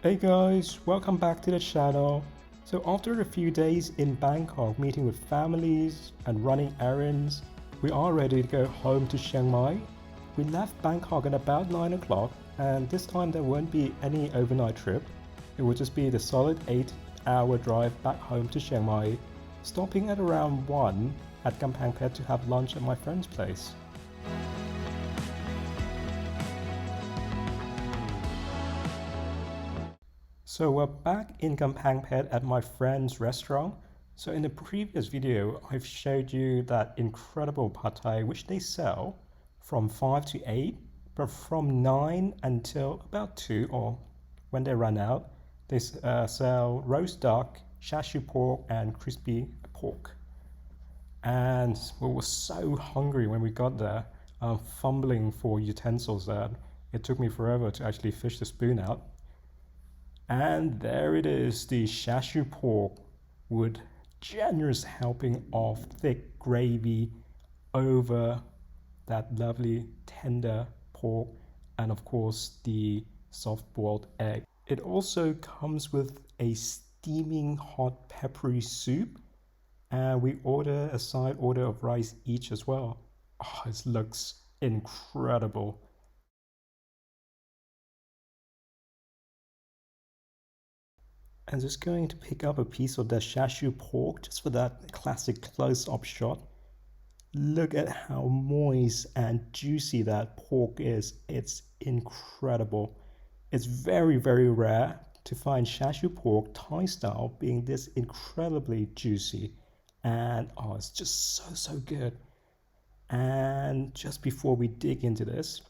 Hey guys, welcome back to the channel. So after a few days in Bangkok meeting with families and running errands, we are ready to go home to Chiang Mai. We left Bangkok at about 9 o'clock and this time there won't be any overnight trip. It will just be the solid 8-hour drive back home to Chiang Mai, stopping at around 1 at KAMPANGPHET to have lunch at my friend's place. So we're back in KAMPANGPHET at my friend's restaurant. So in the previous video, I've showed you that incredible pad thai which they sell from 5 to 8, but from 9 until about 2 or when they run out, they sell roast duck, Charsiu pork and crispy pork. And we were so hungry when we got there, fumbling for utensils that it took me forever to actually fish the spoon out. And there it is, the Charsiu pork with generous helping of thick gravy over that lovely tender pork, and of course the soft boiled egg. It also comes with a steaming hot peppery soup, and we order a side order of rice each as well. Oh, it looks incredible. I'm just going to pick up a piece of the Charsiu pork just for that classic close-up shot. Look at how moist and juicy that pork is. It's incredible. It's very, very rare to find Charsiu pork Thai style being this incredibly juicy. And oh, it's just so good. And just before we dig into this,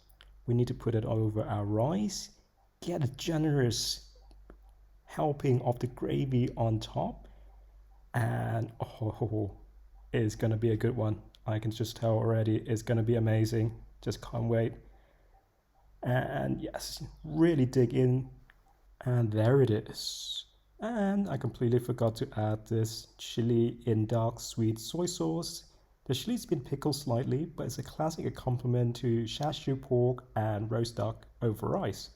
we need to put it over our rice, get a generous helping of the gravy on top, and oh, it's gonna be a good one. I can just tell already it's gonna be amazing. Just can't wait. And yes, really dig in, and there it is. And I completely forgot to add this chili in dark sweet soy sauce. The chili's been pickled slightly, but it's a classic accompaniment to Charsiu pork and roast duck over rice.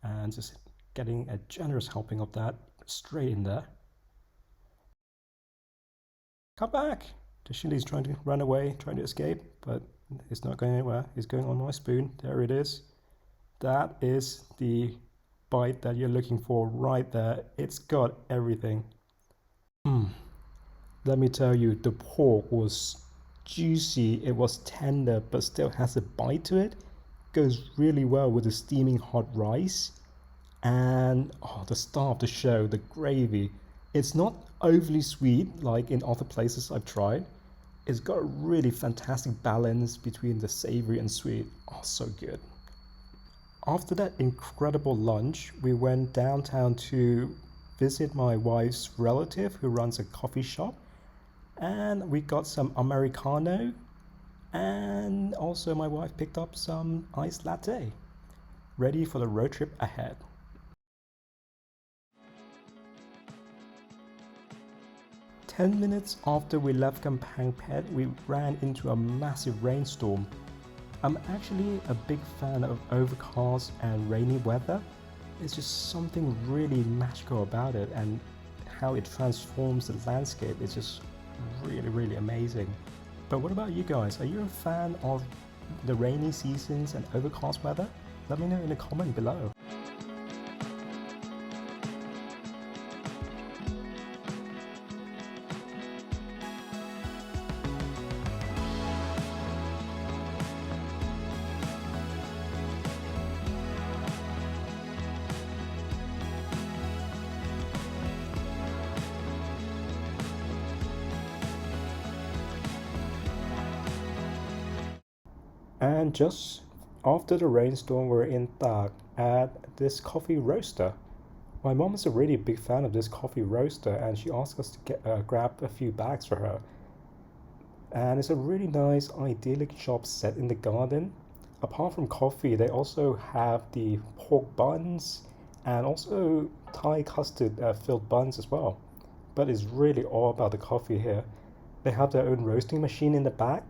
And just getting a generous helping of that straight in there. Come back! The chili's trying to run away, trying to escape, but it's not going anywhere. It's going on my spoon. There it is. That is the bite that you're looking for right there. It's got everything. Let me tell you, the pork was juicy, it was tender, but still has a bite to it. Goes really well with the steaming hot rice. And oh, the star of the show, the gravy. It's not overly sweet like in other places I've tried. It's got a really fantastic balance between the savory and sweet. Oh, so good. After that incredible lunch, we went downtown to visit my wife's relative who runs a coffee shop, and we got some Americano, and also my wife picked up some iced latte. Ready for the road trip ahead. 10 minutes after we left KAMPANGPHET, we ran into a massive rainstorm. I'm actually a big fan of overcast and rainy weather. It's just something really magical about it, and how it transforms the landscape is just really amazing. But what about you guys? Are you a fan of the rainy seasons and overcast weather? Let me know in the comment below. And just after the rainstorm, we're in Tak at this coffee roaster. My mom is a really big fan of this coffee roaster, and she asked us to grab a few bags for her. And it's a really nice, idyllic shop set in the garden. Apart from coffee, they also have the pork buns and also Thai custard filled buns as well. But it's really all about the coffee here. They have their own roasting machine in the back,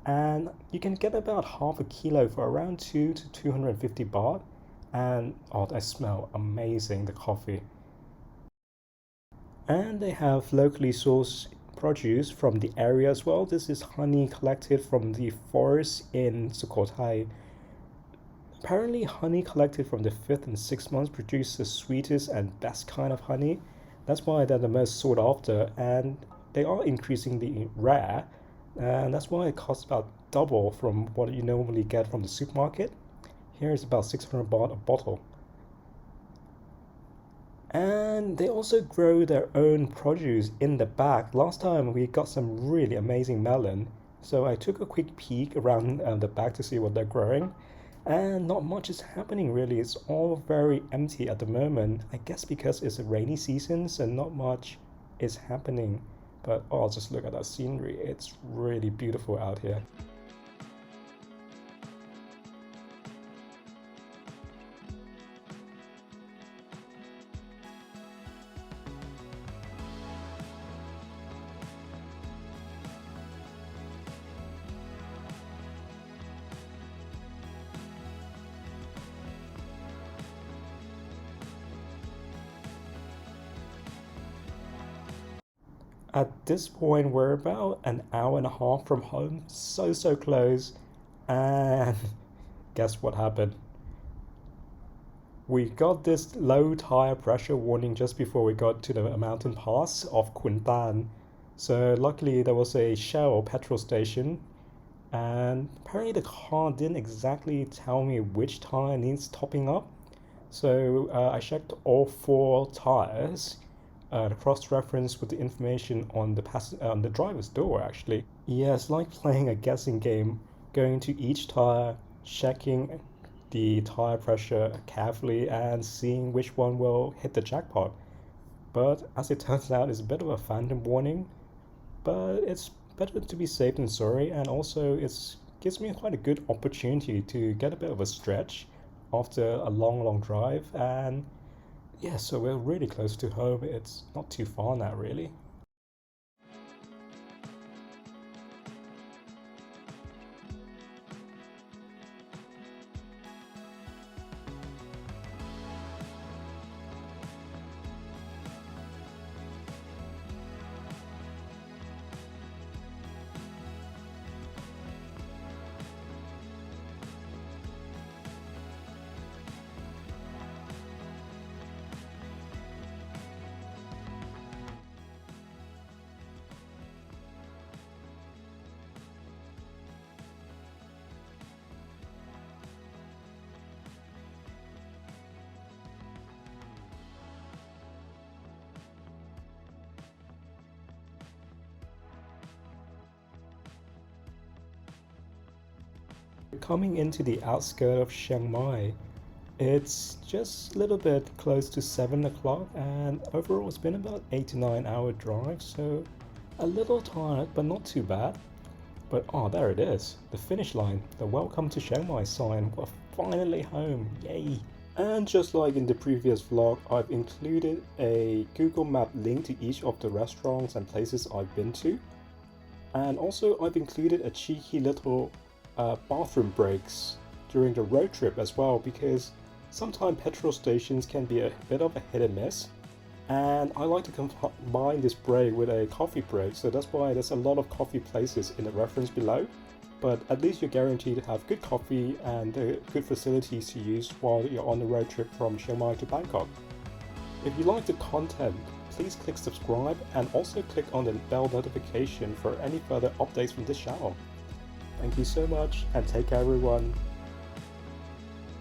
and you can get about half a kilo for around 2 to 250 baht. and oh, they smell amazing, the coffee. And they have locally sourced produce from the area as well. This is honey collected from the forest in Sukhothai. Apparently, honey collected from the 5th and 6th months produces the sweetest and best kind of honey. That's why they're the most sought after, and they are increasingly rare, and that's why it costs about double from what you normally get from the supermarket. Here is about 600 baht a bottle. And they also grow their own produce in the back. Last time we got some really amazing melon, so I took a quick peek around the back to see what they're growing, and not much is happening really. It's all very empty at the moment. I guess because it's a rainy season, so not much is happening. But oh, just look at that scenery. It's really beautiful out here. At this point, we're about an hour and a half from home, so close. And guess what happened? We got this low tire pressure warning just before we got to the mountain pass of Kuntan. So luckily there was a Shell or petrol station, and apparently the car didn't exactly tell me which tire needs topping up. So I checked all 4 tires, cross-reference with the information on the driver's door actually. Yeah, it's like playing a guessing game, going to each tire, checking the tire pressure carefully and seeing which one will hit the jackpot. But as it turns out, it's a bit of a phantom warning, but it's better to be safe than sorry, and also it gives me quite a good opportunity to get a bit of a stretch after a long drive. And yeah, so we're really close to home. It's not too far now, really. Coming into the outskirts of Chiang Mai, it's just a little bit close to 7 o'clock, and overall it's been about 8 to 9 hour drive, so a little tired but not too bad. But oh, there it is, the finish line, the welcome to Chiang Mai sign. We're finally home, yay! And just like in the previous vlog, I've included a Google Map link to each of the restaurants and places I've been to, and also I've included a cheeky little bathroom breaks during the road trip as well, because sometimes petrol stations can be a bit of a hit and miss, and I like to combine this break with a coffee break, so that's why there's a lot of coffee places in the reference below. But at least you're guaranteed to have good coffee and good facilities to use while you're on the road trip from Chiang Mai to Bangkok. If you like the content, please click subscribe and also click on the bell notification for any further updates from this channel. Thank you so much and take care everyone.